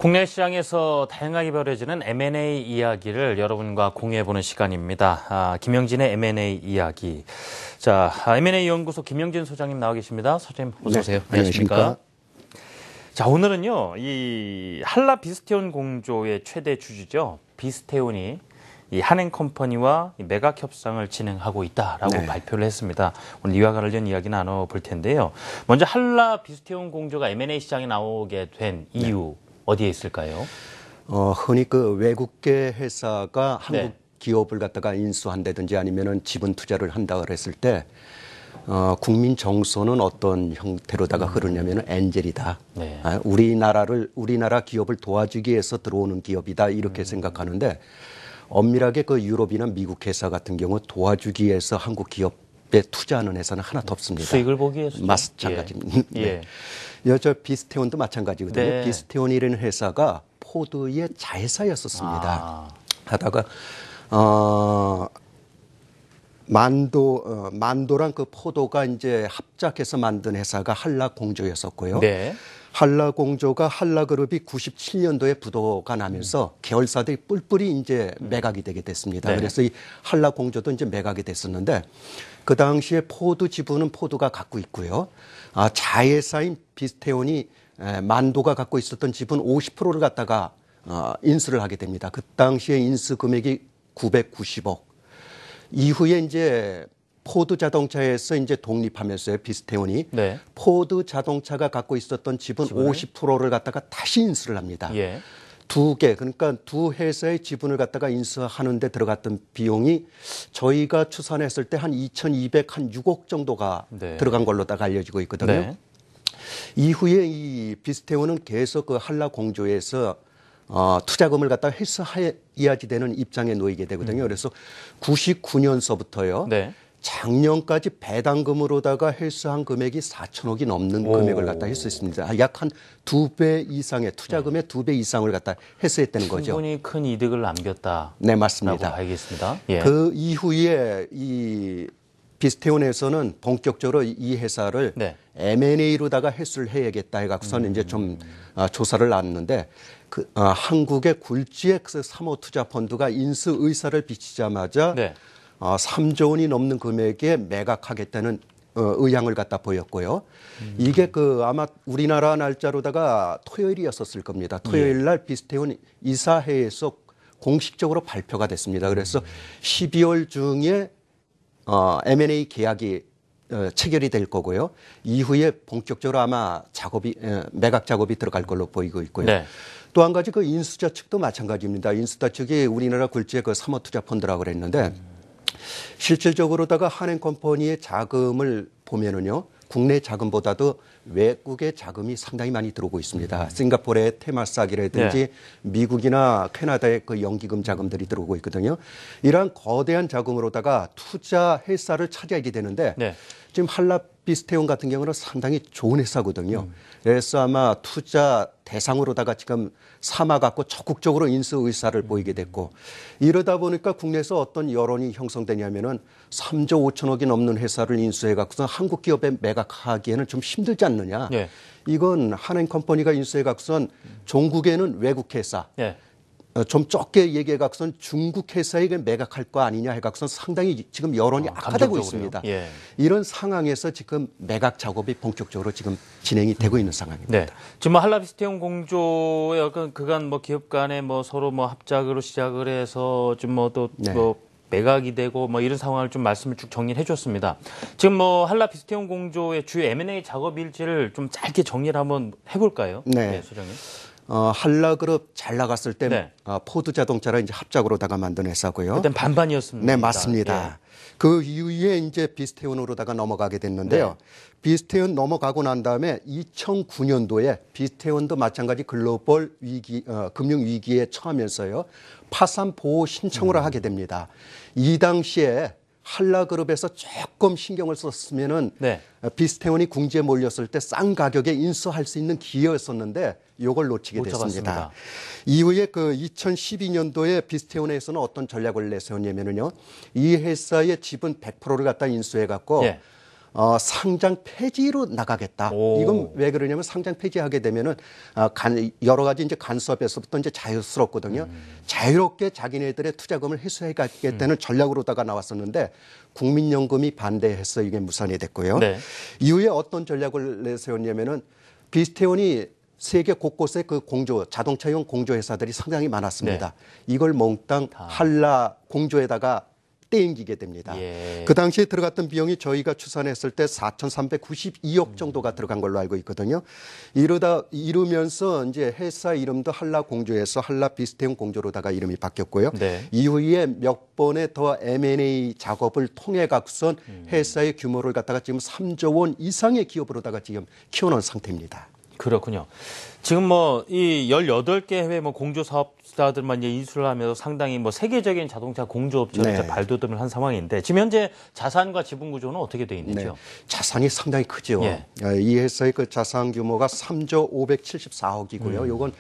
국내 시장에서 다양하게 벌어지는 M&A 이야기를 여러분과 공유해보는 시간입니다. 김영진의 M&A 이야기. 자, M&A 연구소 김영진 소장님 나와 계십니다. 소장님 어서 오세요. 네, 안녕하십니까? 자, 오늘은요, 이 한라 비스테온 공조의 최대 주주죠. 비스테온이 이 한행컴퍼니와 매각 협상을 진행하고 있다라고 발표를 했습니다. 오늘 이와 관련 이야기 나눠볼 텐데요. 먼저 한라 비스테온 공조가 M&A 시장에 나오게 된 이유 어디에 있을까요? 흔히 그 외국계 회사가 한국 기업을 갖다가 인수한다든지 아니면은 지분 투자를 한다 그랬을 때 국민 정서는 어떤 형태로다가 흐르냐면은 엔젤이다. 우리나라 기업을 도와주기 위해서 들어오는 기업이다 이렇게 생각하는데 엄밀하게 그 유럽이나 미국 회사 같은 경우 도와주기 위해서 한국 기업에 투자하는 회사는 하나도 없습니다. 수익을 보기 위해서. 마찬가지입니다. 저 비스테온도 마찬가지거든요. 비스테온이라는 회사가 포드의 자회사였었습니다. 하다가 만도랑 그 포도가 이제 합작해서 만든 회사가 한라공조였었고요. 한라공조가 한라그룹이 97년도에 부도가 나면서 계열사들이 뿔뿔이 이제 매각이 되게 됐습니다. 그래서 이 한라공조도 이제 매각이 됐었는데 그 당시에 포드 지분은 포드가 갖고 있고요. 자회사인 비스테온이 만도가 갖고 있었던 지분 50%를 갖다가 인수를 하게 됩니다. 그 당시에 인수 금액이 990억. 이후에 이제 포드 자동차에서 이제 독립하면서요, 비스테온이 포드 자동차가 갖고 있었던 지분 50%를 갖다가 다시 인수를 합니다. 두 개, 그러니까 두 회사의 지분을 갖다가 인수하는데 들어갔던 비용이 저희가 추산했을 때 한 2,206억 정도가 들어간 걸로다가 알려지고 있거든요. 이후에 이 비스테온은 계속 그 한라공조에서 투자금을 갖다가 회수해야지 되는 입장에 놓이게 되거든요. 그래서 99년서부터요. 작년까지 배당금으로다가 회수한 금액이 4천억이 넘는 금액을 갖다 회수했습니다. 약 한 2배 이상의 투자금의 2배 이상을 갖다 회수했다는 거죠. 충분히 큰 이득을 남겼다. 네, 맞습니다. 알겠습니다. 그 이후에 이 비스테온에서는 본격적으로 이 회사를 M&A로다가 회수를 해야겠다 해갖고서는 이제 좀 조사를 나눴는데 한국의 굴지X 사모투자펀드가 인수 의사를 비치자마자 3조 원이 넘는 금액에 매각하겠다는 의향을 갖다 보였고요. 이게 아마 우리나라 날짜로다가 토요일이었었을 겁니다. 토요일 날 비스테온 이사회에서 공식적으로 발표가 됐습니다. 그래서 12월 중에 M&A 계약이 체결이 될 거고요. 이후에 본격적으로 아마 매각 작업이 들어갈 걸로 보이고 있고요. 또 한 가지 그 인수자 측도 마찬가지입니다. 인수자 측이 우리나라 굴지의 그 사모투자펀드라고 그랬는데 실질적으로다가 한행컴퍼니의 자금을 보면은요, 국내 자금보다도 외국의 자금이 상당히 많이 들어오고 있습니다. 싱가포르의 테마스닥이라든지 미국이나 캐나다의 그 연기금 자금들이 들어오고 있거든요. 이러한 거대한 자금으로다가 투자 회사를 찾아야지 되는데 지금 한라 비스테온 같은 경우는 상당히 좋은 회사거든요. 그래서 아마 투자 대상으로다가 지금 삼아갖고 적극적으로 인수 의사를 보이게 됐고 이러다 보니까 국내에서 어떤 여론이 형성되냐면은 3조 5천억이 넘는 회사를 인수해갖고서 한국 기업에 매각하기에는 좀 힘들지 않느냐. 이건 한행컴퍼니가 인수해갖고선 종국에는 외국 회사. 좀 적게 얘기해갖고선 중국 회사에게 매각할 거 아니냐 해갖고선 상당히 지금 여론이 악화되고 있습니다. 이런 상황에서 지금 매각 작업이 본격적으로 지금 진행이 되고 있는 상황입니다. 지금 한라 비스테온 공조의 어떤 그간 기업 간에 서로 합작으로 시작을 해서 좀 매각이 되고 이런 상황을 좀 말씀을 쭉 정리해 줬습니다. 지금 한라 비스테온 공조의 주요 M&A 작업 일지를 좀 짧게 정리를 한번 해볼까요? 소장님. 한라그룹 잘 나갔을 때 포드 자동차랑 이제 합작으로다가 만든 회사고요. 그땐 반반이었습니다. 네, 맞습니다. 그 이후에 이제 비스테온으로다가 넘어가게 됐는데요. 비스테온 넘어가고 난 다음에 2009년도에 비스테온도 마찬가지 글로벌 위기, 금융 위기에 처하면서요. 파산 보호 신청을 하게 됩니다. 이 당시에 한라그룹에서 조금 신경을 썼으면은 비스테온이 궁지에 몰렸을 때 싼 가격에 인수할 수 있는 기회였었는데 이걸 놓치게 됐습니다. 이후에 그 2012년도에 비스테온에서는 어떤 전략을 내세웠냐면요. 이 회사의 지분 100%를 갖다 인수해 갖고 상장 폐지로 나가겠다. 오. 이건 왜 그러냐면 상장 폐지하게 되면은 여러 가지 이제 간섭에서부터 이제 자유스럽거든요. 자유롭게 자기네들의 투자금을 회수해 가겠다는 전략으로다가 나왔었는데 국민연금이 반대해서 이게 무산이 됐고요. 네. 이후에 어떤 전략을 내세웠냐면은 비스테온이 세계 곳곳에 그 자동차용 공조 회사들이 상당히 많았습니다. 네. 이걸 몽땅 한라 공조에다가 떼인기게 됩니다. 예. 그 당시에 들어갔던 비용이 저희가 추산했을 때 4,392억 정도가 들어간 걸로 알고 있거든요. 이러면서 이제 회사 이름도 한라 공조에서 한라 비스테온 공조로다가 이름이 바뀌었고요. 네. 이후에 몇 번의 더 M&A 작업을 통해 갖고선 회사의 규모를 갖다가 지금 3조 원 이상의 기업으로다가 지금 키워놓은 상태입니다. 그렇군요. 지금 뭐 이 18개 해외 뭐 공조 사업자들만 이제 인수를 하면서 상당히 뭐 세계적인 자동차 공조업체로 이제 발돋움을 한 상황인데 지금 현재 자산과 지분 구조는 어떻게 돼 있는지요? 자산이 상당히 크죠. 예. 이 회사의 그 자산 규모가 3조 574억이고요. 이건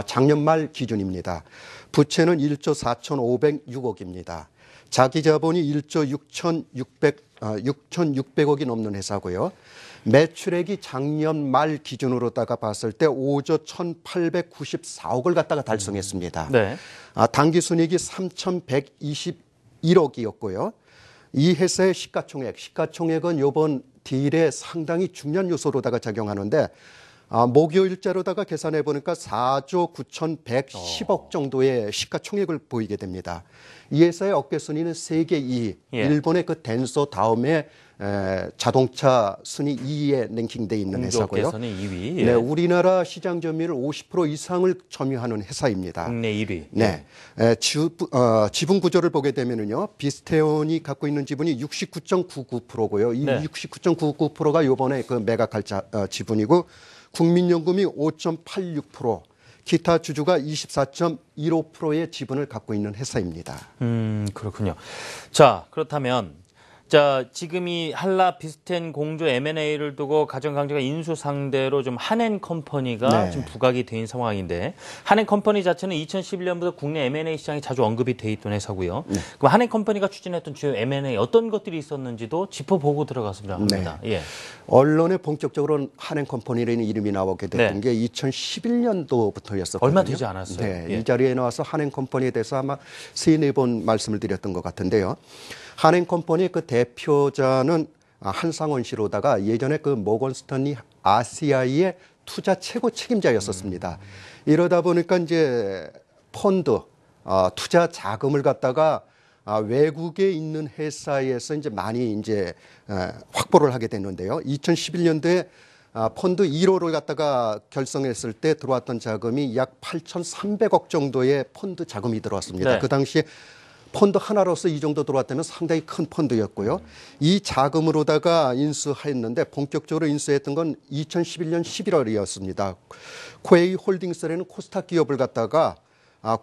작년 말 기준입니다. 부채는 1조 4,506억입니다. 자기 자본이 1조 6,600억이 넘는 회사고요. 매출액이 작년 말 기준으로다가 봤을 때 5조 1,894억을 갖다가 달성했습니다. 네. 당기순이익이 3,121억이었고요. 이 회사의 시가총액은 이번 딜에 상당히 중요한 요소로다가 작용하는데 목요일자로다가 계산해 보니까 4조 9,110억 정도의 시가총액을 보이게 됩니다. 이 회사의 업계 순위는 세계 2위, 예. 일본의 그 덴소 다음에 자동차 순위 2위에 랭킹돼 있는 회사고요. 공조업계에서는 2위. 예. 네, 우리나라 시장 점유율 50% 이상을 점유하는 회사입니다. 국내 1위. 네, 지분 구조를 보게 되면은요, 비스테온이 갖고 있는 지분이 69.99%고요. 이 네. 69.99%가 이번에 그 매각할 지분이고, 국민연금이 5.86%, 기타 주주가 24.15%의 지분을 갖고 있는 회사입니다. 그렇군요. 자, 그렇다면 지금 이 한라 비스텐 공조 M&A를 두고 가정강제가 인수 상대로 좀 한엔컴퍼니가 네. 지금 부각이 된 상황인데 한엔컴퍼니 자체는 2011년부터 국내 M&A 시장에 자주 언급이 돼 있던 회사고요. 네. 그럼 한엔컴퍼니가 추진했던 주요 M&A 어떤 것들이 있었는지도 짚어보고 들어갔으면 합니다. 네. 예. 언론에 본격적으로 한엔컴퍼니라는 이름이 나오게 됐던 네. 게 2011년도부터였었거든요. 얼마 되지 않았어요. 네, 예. 이 자리에 나와서 한엔컴퍼니에 대해서 아마 3-4번 말씀을 드렸던 것 같은데요. 한엔컴퍼니 그 대표자는 한상원 씨로다가 예전에 그 모건 스탠리 아시아의 투자 최고 책임자였었습니다. 이러다 보니까 이제 펀드, 투자 자금을 갖다가 외국에 있는 회사에서 이제 많이 이제 확보를 하게 됐는데요. 2011년도에 펀드 1호를 갖다가 결성했을 때 들어왔던 자금이 약 8,300억 정도의 펀드 자금이 들어왔습니다. 네. 그 당시에 펀드 하나로서 이 정도 들어왔다면 상당히 큰 펀드였고요. 이 자금으로다가 인수했는데 본격적으로 인수했던 건 2011년 11월이었습니다. 코에이 홀딩스라는 코스닥 기업을 갖다가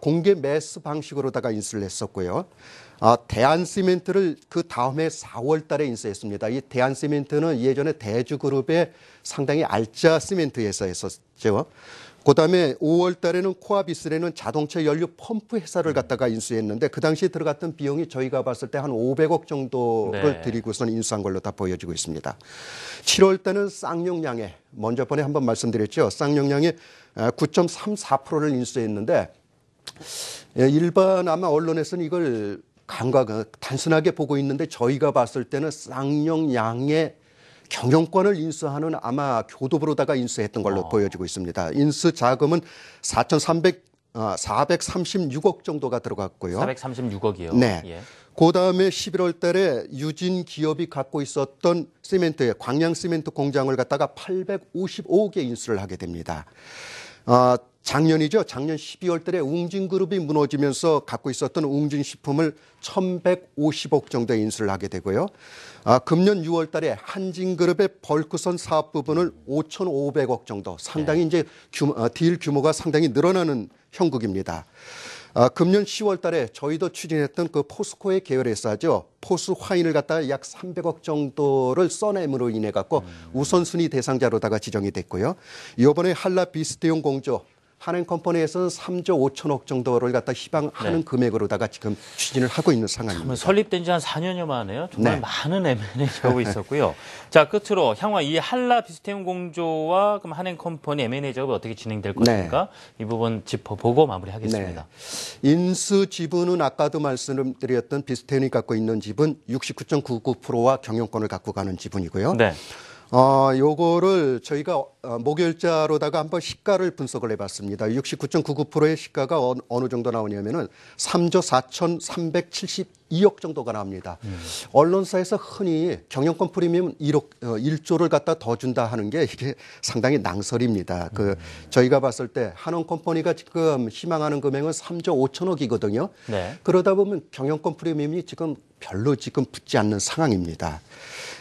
공개 매수 방식으로다가 인수를 했었고요. 대한시멘트를 그 다음에 4월 달에 인수했습니다. 이 대한시멘트는 예전에 대주그룹의 상당히 알짜 시멘트 회사였었죠. 그다음에 5월 달에는 코아비스라는 자동차 연료 펌프 회사를 갖다가 인수했는데 그 당시에 들어갔던 비용이 저희가 봤을 때 한 500억 정도를 네. 들이고선 인수한 걸로 다 보여지고 있습니다. 7월 달에는 쌍용량에 먼저 번에 한번 말씀드렸죠. 쌍용량에 9.34%를 인수했는데 일반 아마 언론에서는 이걸 단순하게 보고 있는데 저희가 봤을 때는 쌍용량의 경영권을 인수하는 아마 교도부로다가 인수했던 걸로 보여지고 있습니다. 인수 자금은 436억 정도가 들어갔고요. 436억이요. 네. 예. 그다음에 11월 달에 유진 기업이 갖고 있었던 시멘트의 광양 시멘트 공장을 갖다가 855억에 인수를 하게 됩니다. 작년이죠. 작년 12월 달에 웅진그룹이 무너지면서 갖고 있었던 웅진식품을 1,150억 정도의 인수를 하게 되고요. 금년 6월 달에 한진그룹의 벌크선 사업 부분을 5,500억 정도 상당히 이제 딜 규모가 상당히 늘어나는 형국입니다. 금년 10월 달에 저희도 추진했던 그 포스코의 계열 회사죠. 포스 화인을 갖다가 약 300억 정도를 써냄으로 인해 갖고 우선순위 대상자로다가 지정이 됐고요. 이번에 한라 비스테온 공조 한행컴퍼니에서는 3조 5천억 정도를 갖다 희망하는 금액으로다가 지금 추진을 하고 있는 상황입니다. 설립된 지 한 4년여 만에요. 정말 네. 많은 M&A가 하고 있었고요. 자, 끝으로 향후 이 한라 비스테온 공조와 그럼 한행컴퍼니 M&A 작업이 어떻게 진행될 것인가 이 부분 짚어보고 마무리하겠습니다. 인수 지분은 아까도 말씀드렸던 비스테온이 갖고 있는 지분 69.99%와 경영권을 갖고 가는 지분이고요. 요거를 저희가 목요일자로다가 한번 시가를 분석을 해봤습니다. 69.99%의 시가가 어느 정도 나오냐면은 3조 4,372억 정도가 나옵니다. 언론사에서 흔히 경영권 프리미엄 1조를 갖다 더 준다 하는 게 이게 상당히 낭설입니다. 저희가 봤을 때 한원컴퍼니가 지금 희망하는 금액은 3조 5천억이거든요. 그러다 보면 경영권 프리미엄이 지금 별로 지금 붙지 않는 상황입니다.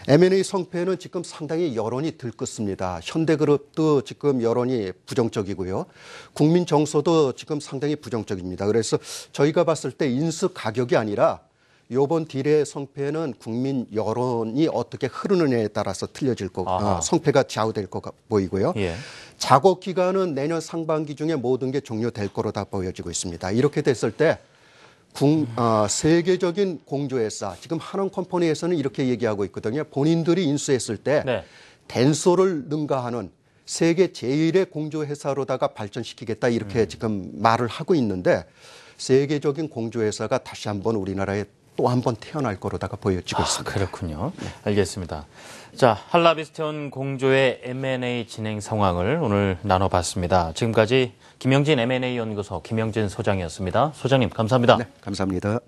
M&A 성패는 지금 상당히 여론이 들끓습니다. 현대그룹도 지금 여론이 부정적이고요. 국민 정서도 지금 상당히 부정적입니다. 그래서 저희가 봤을 때 인수 가격이 아니라 이번 딜의 성패는 국민 여론이 어떻게 흐르느냐에 따라서 틀려질 거고 성패가 좌우될 거 보이고요. 작업 기간은 내년 상반기 중에 모든 게 종료될 거로 다 보여지고 있습니다. 이렇게 됐을 때 세계적인 공조회사, 지금 한원컴퍼니에서는 이렇게 얘기하고 있거든요. 본인들이 인수했을 때 덴소를 능가하는 세계 제1의 공조회사로다가 발전시키겠다 이렇게 지금 말을 하고 있는데 세계적인 공조회사가 다시 한번 우리나라에 또 한 번 태어날 거로다가 보여지고 있습니다. 그렇군요. 알겠습니다. 자, 한라 비스테온 공조의 M&A 진행 상황을 오늘 나눠봤습니다. 지금까지 김영진 M&A 연구소 김영진 소장이었습니다. 소장님 감사합니다. 네, 감사합니다.